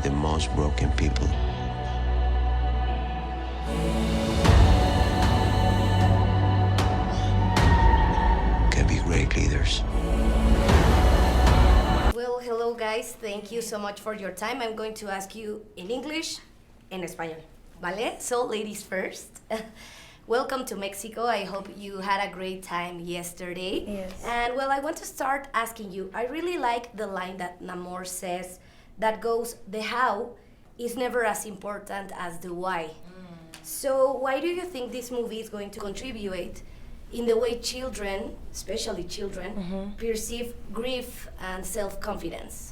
the most broken people. Can be great leaders. Well, hello guys, thank you so much for your time. I'm going to ask you in English, en español, ¿vale? So ladies first. Welcome to Mexico. I hope you had a great time yesterday. Yes. And well, I want to start asking you, I really like the line that Namor says that goes, the how is never as important as the why. So why do you think this movie is going to contribute in the way children, especially children, perceive grief and self-confidence?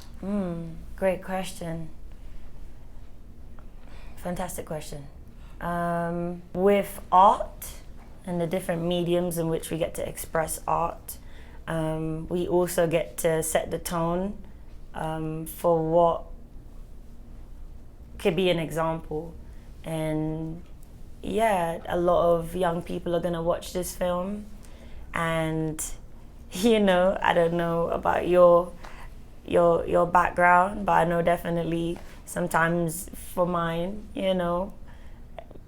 Great question. Fantastic question. With art and the different mediums in which we get to express art, we also get to set the tone for what could be an example. And yeah, a lot of young people are gonna watch this film, and you know, I don't know about your background, but I know definitely sometimes for mine, you know,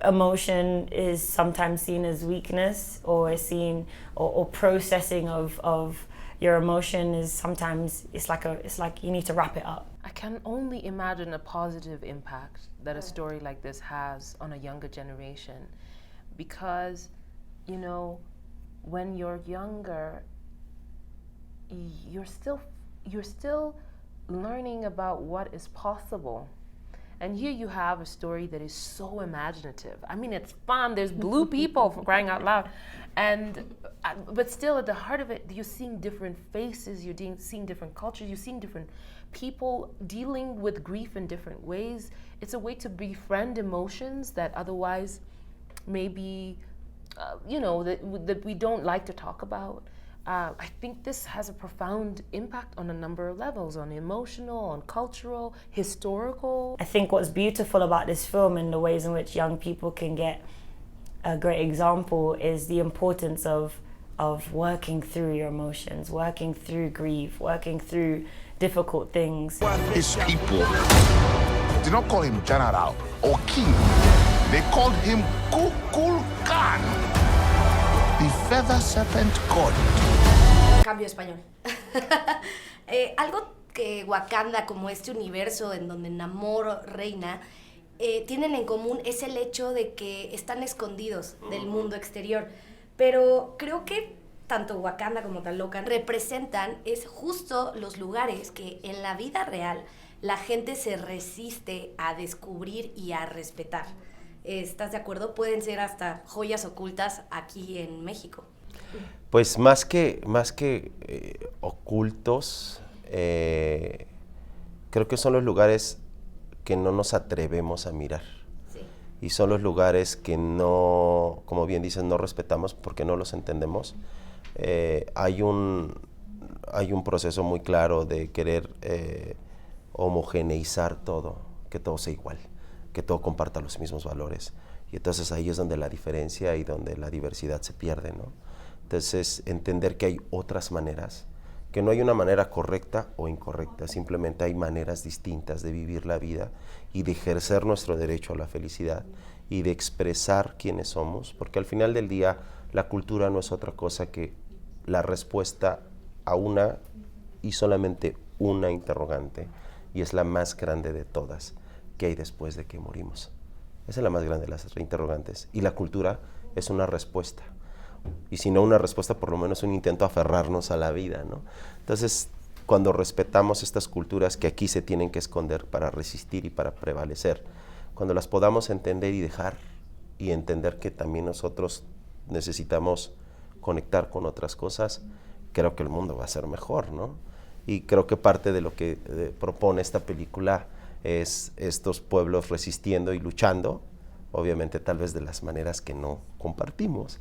emotion is sometimes seen as weakness, or seen or processing of your emotion is sometimes it's like you need to wrap it up. I can only imagine a positive impact that a story like this has on a younger generation, because, you know, when you're younger, you're still learning about what is possible. And here you have a story that is so imaginative. I mean, it's fun. There's blue people, for crying out loud. But still, at the heart of it, you're seeing different faces, you're seeing different cultures, you're seeing different people dealing with grief in different ways. It's a way to befriend emotions that otherwise maybe, you know, that we don't like to talk about. I think this has a profound impact on a number of levels, on emotional, on cultural, historical. I think what's beautiful about this film and the ways in which young people can get a great example is the importance of working through your emotions, working through grief, working through difficult things. His people did not call him general or king. They called him Kukulkan, the feather serpent god. Cambio español. Algo que Wakanda, como este universo en donde Namor reina, tienen en común es el hecho de que están escondidos del mundo exterior. Pero creo que tanto Wakanda como Talocan representan es justo los lugares que en la vida real la gente se resiste a descubrir y a respetar. ¿Estás de acuerdo? Pueden ser hasta joyas ocultas aquí en México. Pues más que ocultos, creo que son los lugares que no nos atrevemos a mirar. Sí. Y son los lugares que no, como bien dices, no respetamos porque no los entendemos. Hay un proceso muy claro de querer homogeneizar todo, que todo sea igual, que todo comparta los mismos valores. Y entonces ahí es donde la diferencia y donde la diversidad se pierde, ¿no? Entonces, entender que hay otras maneras, que no hay una manera correcta o incorrecta, simplemente hay maneras distintas de vivir la vida y de ejercer nuestro derecho a la felicidad y de expresar quiénes somos, porque al final del día la cultura no es otra cosa que la respuesta a una y solamente una interrogante, y es la más grande de todas: ¿qué hay después de que morimos? Esa es la más grande de las interrogantes, y la cultura es una respuesta. Y si no una respuesta, por lo menos un intento a aferrarnos a la vida, ¿no? Entonces, cuando respetamos estas culturas que aquí se tienen que esconder para resistir y para prevalecer, cuando las podamos entender y dejar, y entender que también nosotros necesitamos conectar con otras cosas, creo que el mundo va a ser mejor, ¿no? Y creo que parte de lo que propone esta película es estos pueblos resistiendo y luchando, obviamente tal vez de las maneras que no compartimos,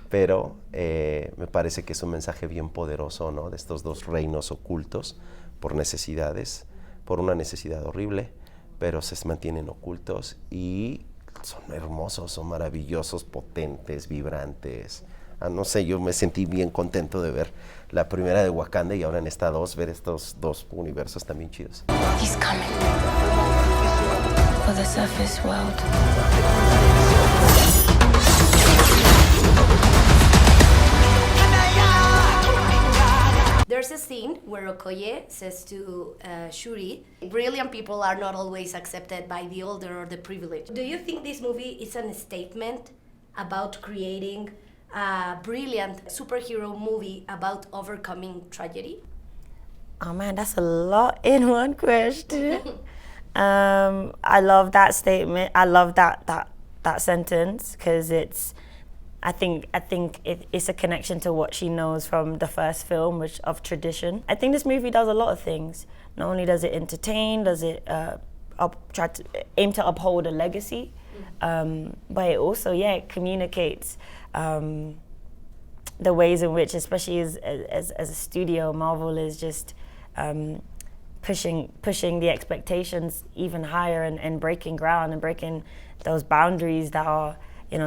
pero me parece que es un mensaje bien poderoso, ¿no? De estos dos reinos ocultos por necesidades, por una necesidad horrible, pero se mantienen ocultos y son hermosos, son maravillosos, potentes, vibrantes. No sé, yo me sentí bien contento de ver la primera de Wakanda y ahora en esta dos, ver estos dos universos también chidos. He's coming. of this world. There's a scene where Okoye says to Shuri, brilliant people are not always accepted by the older or the privileged. Do you think this movie is a statement about creating a brilliant superhero movie about overcoming tragedy? Oh man, that's a lot in one question. I love that statement. I love that sentence because I think it's a connection to what she knows from the first film, which of tradition. I think this movie does a lot of things. Not only does it entertain, does it try to aim to uphold a legacy, but it also, it communicates the ways in which, especially as a studio, Marvel is just pushing the expectations even higher and breaking ground and breaking those boundaries that are,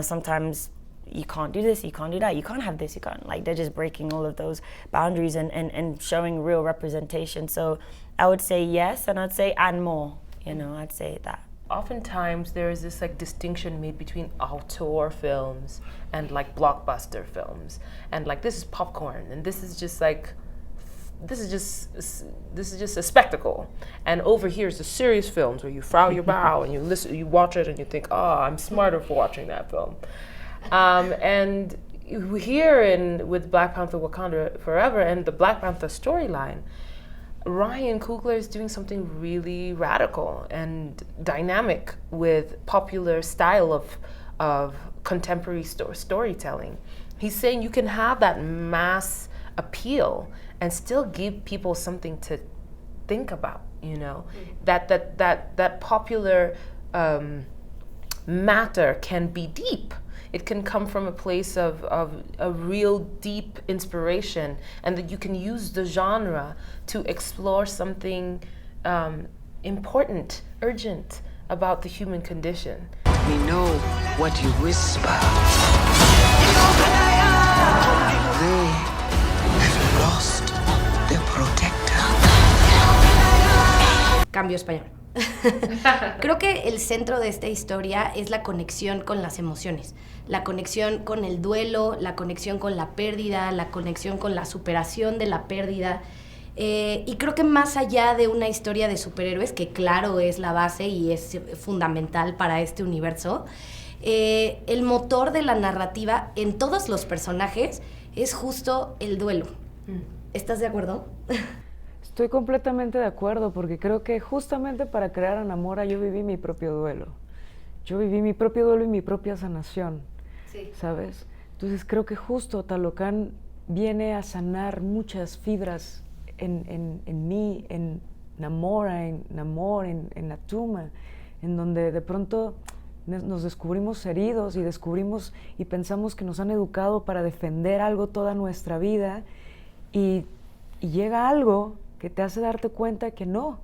sometimes you can't do this, you can't do that, you can't have this, you can't, they're just breaking all of those boundaries and showing real representation. So I would say yes, and I'd say and more, I'd say that. Oftentimes there is this distinction made between auteur films and blockbuster films, and this is popcorn, and this is just a spectacle, and over here is the serious films where you frown your brow and you watch it and you think, oh, I'm smarter for watching that film. And here with Black Panther Wakanda Forever and the Black Panther storyline, Ryan Coogler is doing something really radical and dynamic with popular style of contemporary storytelling. He's saying you can have that mass appeal and still give people something to think about, that popular matter can be deep. It can come from a place of a real deep inspiration, and that you can use the genre to explore something important, urgent about the human condition. We know what you whisper. They have lost their protector. Cambio español. Creo que el centro de esta historia es la conexión con las emociones, la conexión con el duelo, la conexión con la pérdida, la conexión con la superación de la pérdida. Y creo que más allá de una historia de superhéroes, que claro es la base y es fundamental para este universo, el motor de la narrativa en todos los personajes es justo el duelo. ¿Estás de acuerdo? Estoy completamente de acuerdo, porque creo que justamente para crear a Namora yo viví mi propio duelo. Yo viví mi propio duelo y mi propia sanación, sí. ¿Sabes? Entonces creo que justo Talocan viene a sanar muchas fibras en mí, en Namora, en Namor, en Natuma, en donde de pronto nos descubrimos heridos y descubrimos y pensamos que nos han educado para defender algo toda nuestra vida, y llega algo que te hace darte cuenta que no,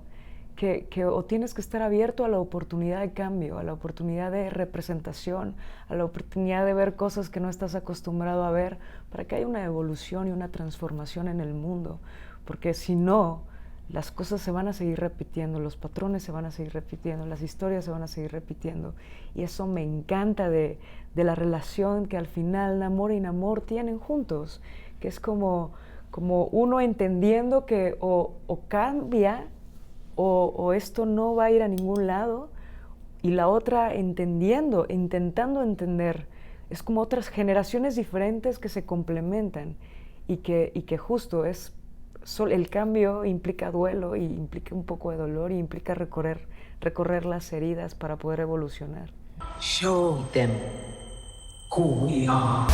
que o tienes que estar abierto a la oportunidad de cambio, a la oportunidad de representación, a la oportunidad de ver cosas que no estás acostumbrado a ver, para que haya una evolución y una transformación en el mundo, porque si no, las cosas se van a seguir repitiendo, los patrones se van a seguir repitiendo, las historias se van a seguir repitiendo, y eso me encanta de la relación que al final Namor y Namor tienen juntos, que es como uno entendiendo que o cambia o esto no va a ir a ningún lado, y la otra entendiendo, intentando entender. Es como otras generaciones diferentes que se complementan, y que justo el cambio implica duelo, y implica un poco de dolor, y implica recorrer las heridas para poder evolucionar. Show them who we are.